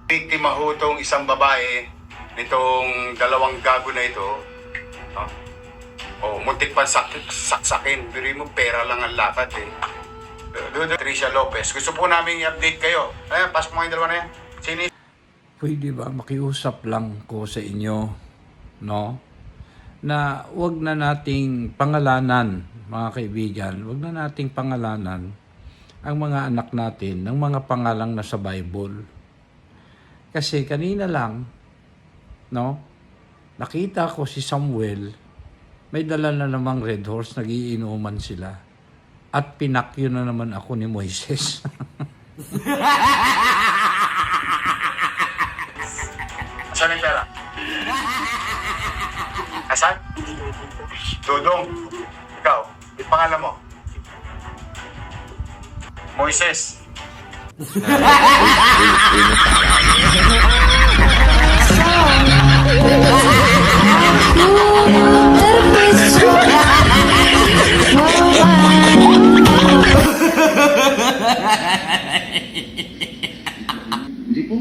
Biktima ho itong isang babae nitong dalawang gago na ito. Muntik pa saksakin. Biri mo, pera lang ang lakad eh. Tricia Lopez. Gusto po namin i-update kayo. Ayan, pass mo yung dalawa na yan. Sino? Pwede ba makiusap lang ko sa inyo, no? Na wag na nating pangalanan, mga kaibigan, wag na nating pangalanan ang mga anak natin ng mga pangalang nasa Bible. Kasi kanina lang, no? Nakita ko si Samuel, may dala na namang red horse, nagiinuman sila. At pinakyo na naman ako ni Moises. Saan yung pera? Asan? Dudong. Ikaw, yung pangalan mo? Moises. Hindi po.